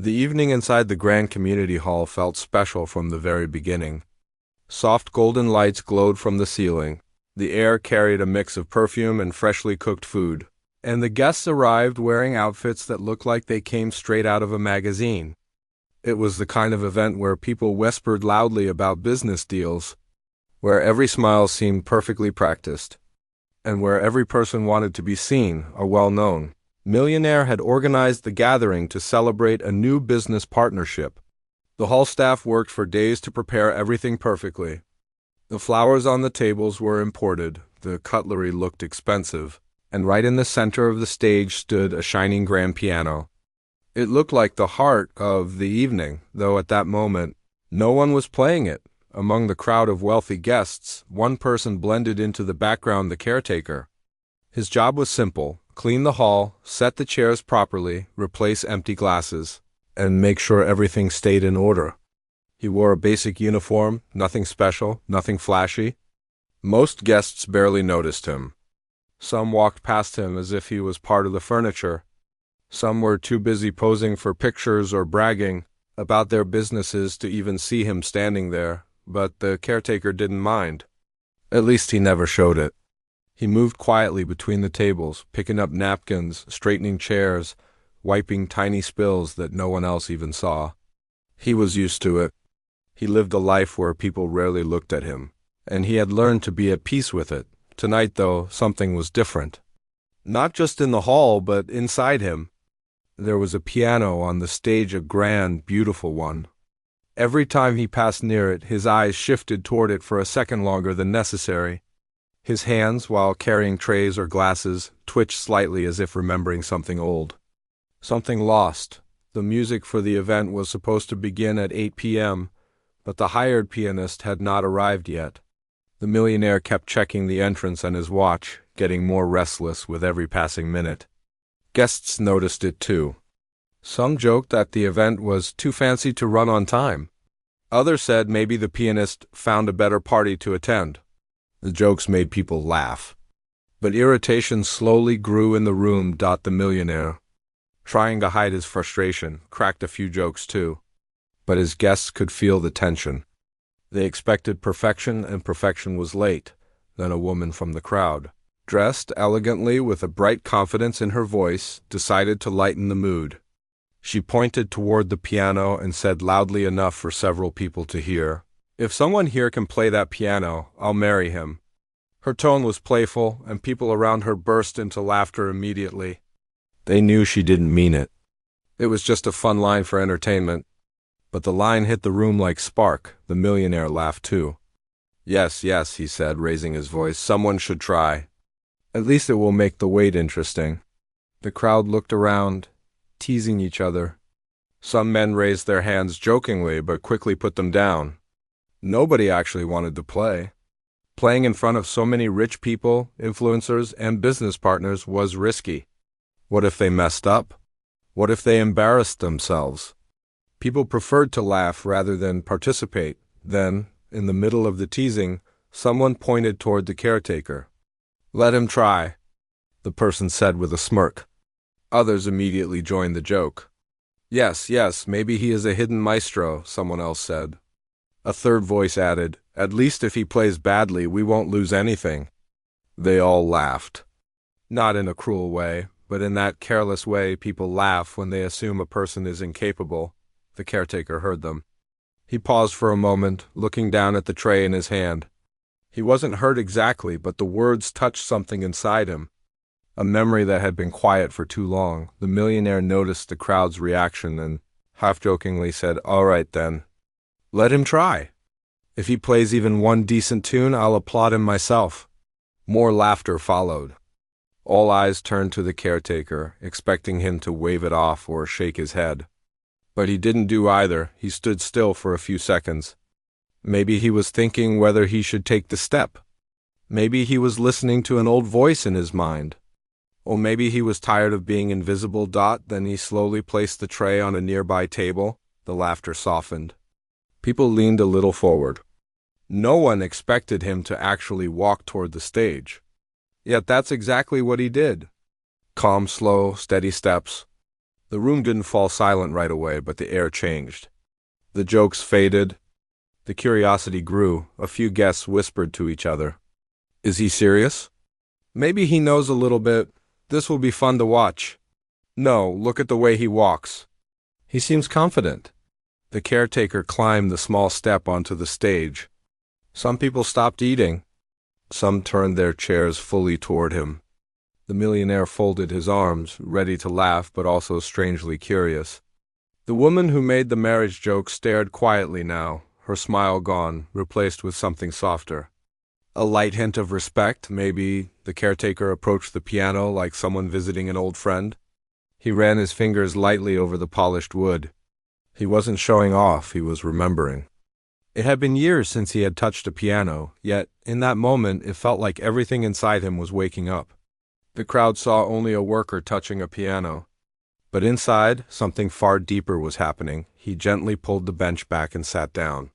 The evening inside the grand community hall felt special from the very beginning. Soft golden lights glowed from the ceiling. The air carried a mix of perfume and freshly cooked food. And the guests arrived wearing outfits that looked like they came straight out of a magazine. It was the kind of event where people whispered loudly about business deals, where every smile seemed perfectly practiced, and where every person wanted to be seen or well-known. Millionaire had organized the gathering to celebrate a new business partnership. The hall staff worked for days to prepare everything perfectly. The flowers on the tables were imported, the cutlery looked expensive, and right in the center of the stage stood a shining grand piano. It looked like the heart of the evening, though at that moment, no one was playing it. Among the crowd of wealthy guests, one person blended into the background, the caretaker. His job was simple: clean the hall, set the chairs properly, replace empty glasses, and make sure everything stayed in order. He wore a basic uniform, nothing special, nothing flashy. Most guests barely noticed him. Some walked past him as if he was part of the furniture. Some were too busy posing for pictures or bragging about their businesses to even see him standing there, but the caretaker didn't mind. At least he never showed it. He moved quietly between the tables, picking up napkins, straightening chairs, wiping tiny spills that no one else even saw. He was used to it. He lived a life where people rarely looked at him, and he had learned to be at peace with it. Tonight, though, something was different. Not just in the hall, but inside him. There was a piano on the stage, a grand, beautiful one. Every time he passed near it, his eyes shifted toward it for a second longer than necessary. His hands, while carrying trays or glasses, twitched slightly as if remembering something old. Something lost. The music for the event was supposed to begin at 8 p.m., but the hired pianist had not arrived yet. The millionaire kept checking the entrance and his watch, getting more restless with every passing minute. Guests noticed it too. Some joked that the event was too fancy to run on time. Others said maybe the pianist found a better party to attend. The jokes made people laugh. But irritation slowly grew in the room. The millionaire, trying to hide his frustration, cracked a few jokes too. But his guests could feel the tension. They expected perfection, and perfection was late. Then a woman from the crowd, dressed elegantly with a bright confidence in her voice, decided to lighten the mood. She pointed toward the piano and said loudly enough for several people to hear, "If someone here can play that piano, I'll marry him." Her tone was playful, and people around her burst into laughter immediately. They knew she didn't mean it. It was just a fun line for entertainment. But the line hit the room like spark. The millionaire laughed too. "Yes, yes," he said, raising his voice. "Someone should try. At least it will make the wait interesting." The crowd looked around, teasing each other. Some men raised their hands jokingly, but quickly put them down. Nobody actually wanted to play. Playing in front of so many rich people, influencers, and business partners was risky. What if they messed up? What if they embarrassed themselves? People preferred to laugh rather than participate. Then, in the middle of the teasing, someone pointed toward the caretaker. "Let him try," the person said with a smirk. Others immediately joined the joke. "Yes, yes, maybe he is a hidden maestro," someone else said. A third voice added, "At least if he plays badly, we won't lose anything." They all laughed. Not in a cruel way, but in that careless way people laugh when they assume a person is incapable. The caretaker heard them. He paused for a moment, looking down at the tray in his hand. He wasn't hurt exactly, but the words touched something inside him. A memory that had been quiet for too long. The millionaire noticed the crowd's reaction and, half-jokingly, said, "All right then. Let him try. If he plays even one decent tune, I'll applaud him myself." More laughter followed. All eyes turned to the caretaker, expecting him to wave it off or shake his head. But he didn't do either. He stood still for a few seconds. Maybe he was thinking whether he should take the step. Maybe he was listening to an old voice in his mind. Or maybe he was tired of being invisible. Then he slowly placed the tray on a nearby table. The laughter softened. People leaned a little forward. No one expected him to actually walk toward the stage. Yet that's exactly what he did. Calm, slow, steady steps. The room didn't fall silent right away, but the air changed. The jokes faded. The curiosity grew. A few guests whispered to each other. Is he serious? Maybe he knows a little bit. This will be fun to watch. No, look at the way he walks. He seems confident. The caretaker climbed the small step onto the stage. Some people stopped eating. Some turned their chairs fully toward him. The millionaire folded his arms, ready to laugh but also strangely curious. The woman who made the marriage joke stared quietly now, her smile gone, replaced with something softer. A light hint of respect, maybe. The caretaker approached the piano like someone visiting an old friend. He ran his fingers lightly over the polished wood. He wasn't showing off, he was remembering. It had been years since he had touched a piano, yet, in that moment, it felt like everything inside him was waking up. The crowd saw only a worker touching a piano. But inside, something far deeper was happening. He gently pulled the bench back and sat down.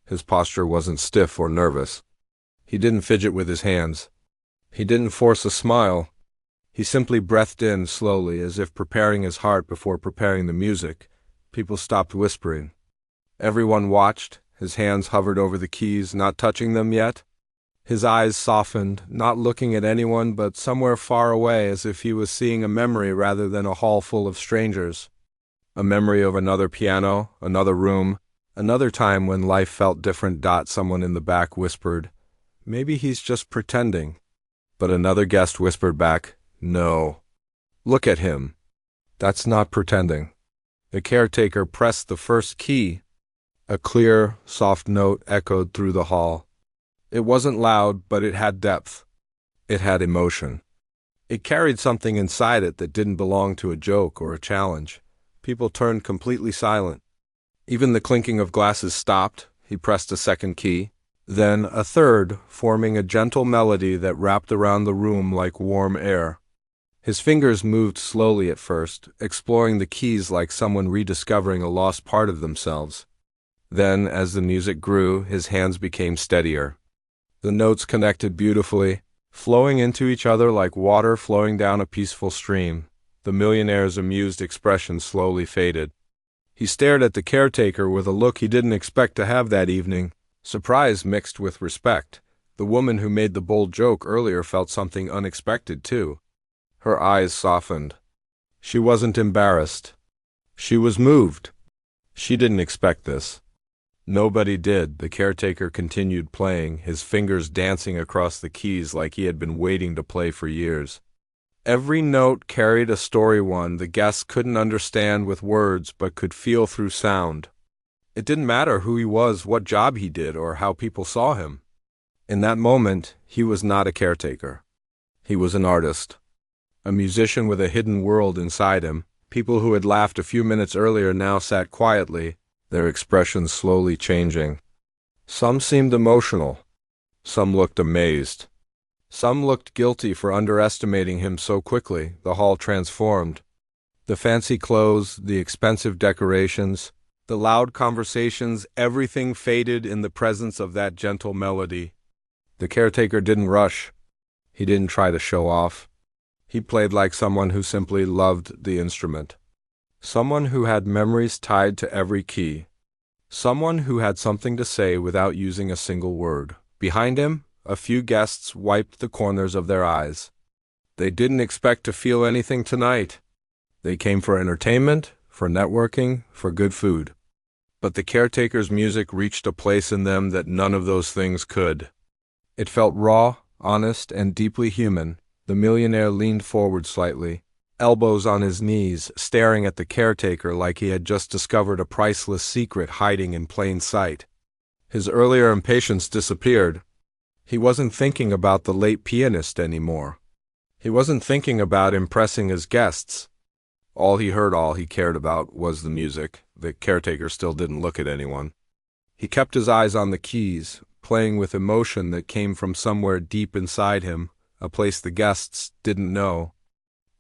His posture wasn't stiff or nervous. He didn't fidget with his hands. He didn't force a smile. He simply breathed in slowly, as if preparing his heart before preparing the music. People stopped whispering. Everyone watched. His hands hovered over the keys, not touching them yet. His eyes softened, not looking at anyone but somewhere far away, as if he was seeing a memory rather than a hall full of strangers. A memory of another piano, another room, another time when life felt different. Someone in the back whispered, "Maybe he's just pretending." But another guest whispered back, "No. Look at him. That's not pretending." The caretaker pressed the first key. A clear, soft note echoed through the hall. It wasn't loud, but it had depth. It had emotion. It carried something inside it that didn't belong to a joke or a challenge. People turned completely silent. Even the clinking of glasses stopped. He pressed a second key. Then a third, forming a gentle melody that wrapped around the room like warm air. His fingers moved slowly at first, exploring the keys like someone rediscovering a lost part of themselves. Then, as the music grew, his hands became steadier. The notes connected beautifully, flowing into each other like water flowing down a peaceful stream. The millionaire's amused expression slowly faded. He stared at the caretaker with a look he didn't expect to have that evening, surprise mixed with respect. The woman who made the bold joke earlier felt something unexpected, too. Her eyes softened. She wasn't embarrassed. She was moved. She didn't expect this. Nobody did. The caretaker continued playing, his fingers dancing across the keys like he had been waiting to play for years. Every note carried a story one the guests couldn't understand with words but could feel through sound. It didn't matter who he was, what job he did, or how people saw him. In that moment, he was not a caretaker. He was an artist. A musician with a hidden world inside him. People who had laughed a few minutes earlier now sat quietly, their expressions slowly changing. Some seemed emotional. Some looked amazed. Some looked guilty for underestimating him so quickly. The hall transformed. The fancy clothes, the expensive decorations, the loud conversations, everything faded in the presence of that gentle melody. The caretaker didn't rush. He didn't try to show off. He played like someone who simply loved the instrument. Someone who had memories tied to every key. Someone who had something to say without using a single word. Behind him, a few guests wiped the corners of their eyes. They didn't expect to feel anything tonight. They came for entertainment, for networking, for good food. But the caretaker's music reached a place in them that none of those things could. It felt raw, honest, and deeply human. The millionaire leaned forward slightly, elbows on his knees, staring at the caretaker like he had just discovered a priceless secret hiding in plain sight. His earlier impatience disappeared. He wasn't thinking about the late pianist anymore. He wasn't thinking about impressing his guests. All he cared about was the music. The caretaker still didn't look at anyone. He kept his eyes on the keys, playing with emotion that came from somewhere deep inside him, a place the guests didn't know.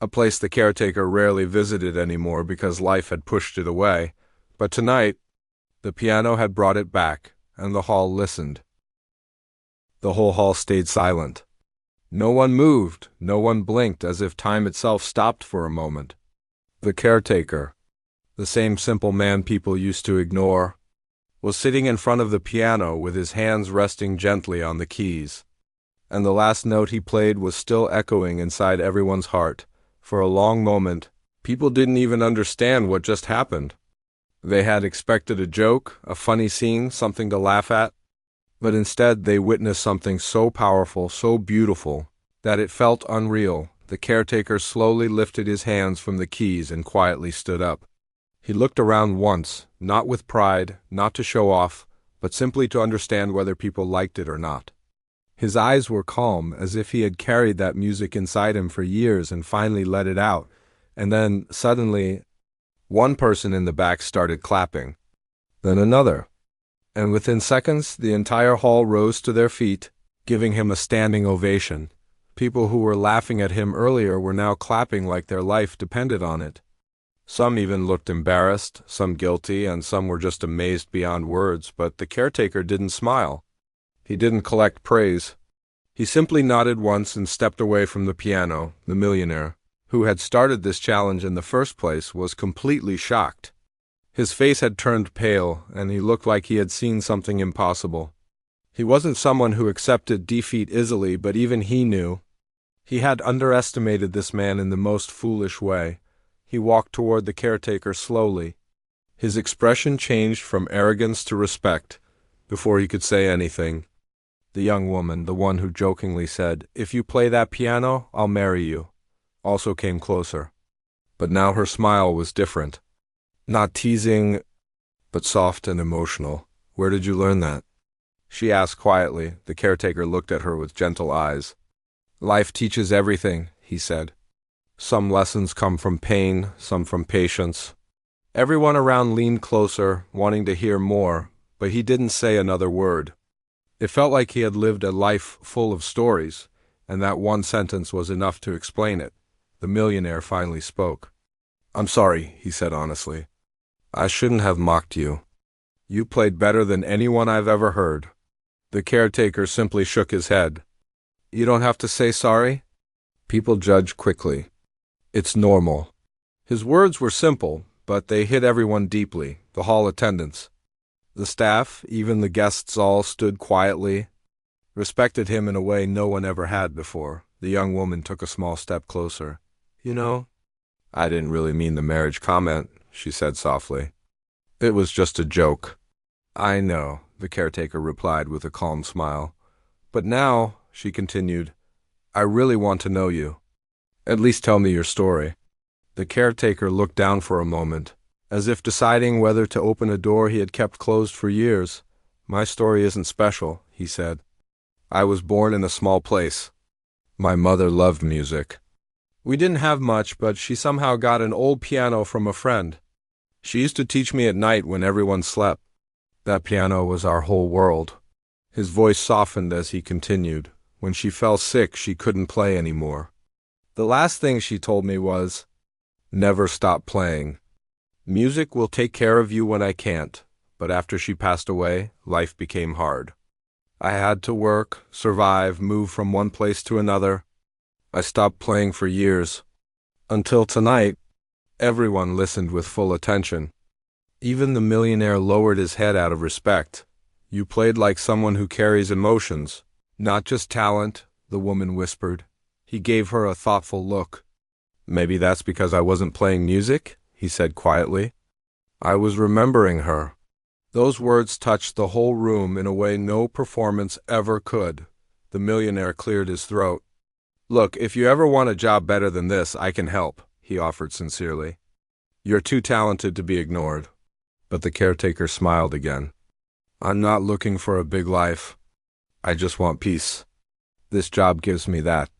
A place the caretaker rarely visited anymore because life had pushed it away. But tonight, the piano had brought it back, and the hall listened. The whole hall stayed silent. No one moved, no one blinked, as if time itself stopped for a moment. The caretaker, the same simple man people used to ignore, was sitting in front of the piano with his hands resting gently on the keys. And the last note he played was still echoing inside everyone's heart. For a long moment, people didn't even understand what just happened. They had expected a joke, a funny scene, something to laugh at, but instead they witnessed something so powerful, so beautiful, that it felt unreal. The caretaker slowly lifted his hands from the keys and quietly stood up. He looked around once, not with pride, not to show off, but simply to understand whether people liked it or not. His eyes were calm, as if he had carried that music inside him for years and finally let it out. And then, suddenly, one person in the back started clapping. Then another. And within seconds, the entire hall rose to their feet, giving him a standing ovation. People who were laughing at him earlier were now clapping like their life depended on it. Some even looked embarrassed, some guilty, and some were just amazed beyond words, but the caretaker didn't smile. He didn't collect praise. He simply nodded once and stepped away from the piano. The millionaire, who had started this challenge in the first place, was completely shocked. His face had turned pale, and he looked like he had seen something impossible. He wasn't someone who accepted defeat easily, but even he knew. He had underestimated this man in the most foolish way. He walked toward the caretaker slowly. His expression changed from arrogance to respect before he could say anything. The young woman, the one who jokingly said, "If you play that piano, I'll marry you," also came closer. But now her smile was different. Not teasing, but soft and emotional. "Where did you learn that?" she asked quietly. The caretaker looked at her with gentle eyes. "Life teaches everything," he said. "Some lessons come from pain, some from patience." Everyone around leaned closer, wanting to hear more, but he didn't say another word. It felt like he had lived a life full of stories, and that one sentence was enough to explain it. The millionaire finally spoke. "I'm sorry," he said honestly. "I shouldn't have mocked you. You played better than anyone I've ever heard." The caretaker simply shook his head. "You don't have to say sorry. People judge quickly. It's normal." His words were simple, but they hit everyone deeply. The hall attendants, the staff, even the guests all stood quietly, respected him in a way no one ever had before. The young woman took a small step closer. "You know, I didn't really mean the marriage comment," she said softly. "It was just a joke." "I know," the caretaker replied with a calm smile. "But now," she continued, "I really want to know you. At least tell me your story." The caretaker looked down for a moment, as if deciding whether to open a door he had kept closed for years. "My story isn't special," he said. "I was born in a small place. My mother loved music. We didn't have much, but she somehow got an old piano from a friend. She used to teach me at night when everyone slept. That piano was our whole world." His voice softened as he continued. "When she fell sick, she couldn't play anymore. The last thing she told me was, 'Never stop playing. Music will take care of you when I can't.' But after she passed away, life became hard. I had to work, survive, move from one place to another. I stopped playing for years. Until tonight, everyone listened with full attention. Even the millionaire lowered his head out of respect. 'You played like someone who carries emotions, not just talent,' the woman whispered. He gave her a thoughtful look. 'Maybe that's because I wasn't playing music,' he said quietly. I was remembering her." Those words touched the whole room in a way no performance ever could. The millionaire cleared his throat. "Look, if you ever want a job better than this, I can help," he offered sincerely. "You're too talented to be ignored." But the caretaker smiled again. "I'm not looking for a big life. I just want peace. This job gives me that."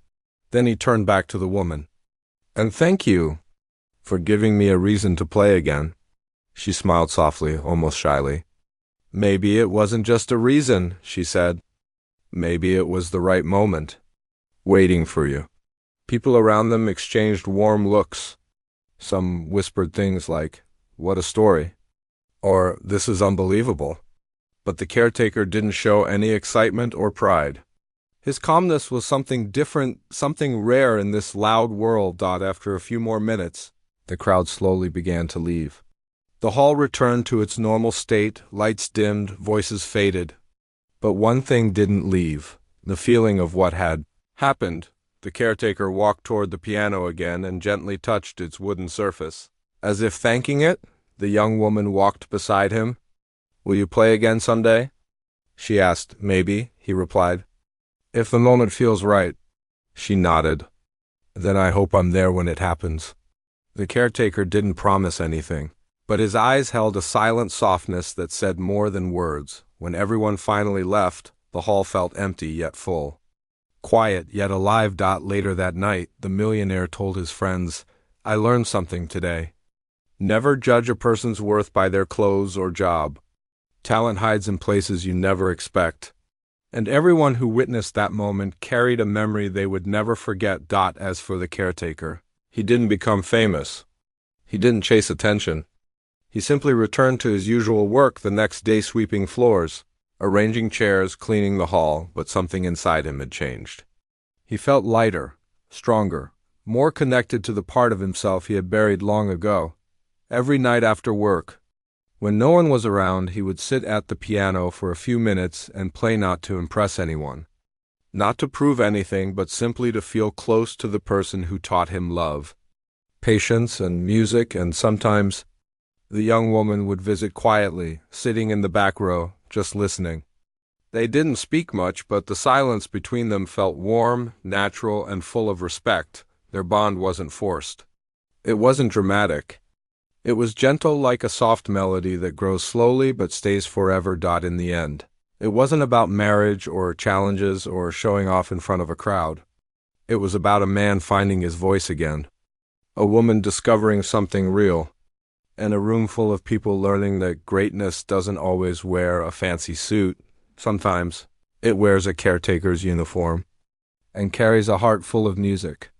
Then he turned back to the woman. "And thank you for giving me a reason to play again." She smiled softly, almost shyly. "Maybe it wasn't just a reason," she said. "Maybe it was the right moment, waiting for you." People around them exchanged warm looks. Some whispered things like, "What a story," or "This is unbelievable." But the caretaker didn't show any excitement or pride. His calmness was something different, something rare in this loud world. After a few more minutes, The crowd slowly began to leave. The hall returned to its normal state, lights dimmed, voices faded. But one thing didn't leave, the feeling of what had happened. The caretaker walked toward the piano again and gently touched its wooden surface. As if thanking it, the young woman walked beside him. "Will you play again someday?" she asked. "Maybe," he replied. "If the moment feels right." She nodded. "Then I hope I'm there when it happens." The caretaker didn't promise anything, but his eyes held a silent softness that said more than words. When everyone finally left, the hall felt empty yet full. Quiet yet alive. Later that night, the millionaire told his friends, "I learned something today. Never judge a person's worth by their clothes or job. Talent hides in places you never expect." And everyone who witnessed that moment carried a memory they would never forget. As for the caretaker, he didn't become famous. He didn't chase attention. He simply returned to his usual work the next day, sweeping floors, arranging chairs, cleaning the hall, but something inside him had changed. He felt lighter, stronger, more connected to the part of himself he had buried long ago. Every night after work, when no one was around, he would sit at the piano for a few minutes and play, not to impress anyone, not to prove anything, but simply to feel close to the person who taught him love, patience, and music. And sometimes the young woman would visit quietly, sitting in the back row, just listening. They didn't speak much, but the silence between them felt warm, natural, and full of respect. Their bond wasn't forced. It wasn't dramatic. It was gentle, like a soft melody that grows slowly but stays forever. In the end, it wasn't about marriage or challenges or showing off in front of a crowd. It was about a man finding his voice again, a woman discovering something real, and a room full of people learning that greatness doesn't always wear a fancy suit. Sometimes it wears a caretaker's uniform and carries a heart full of music.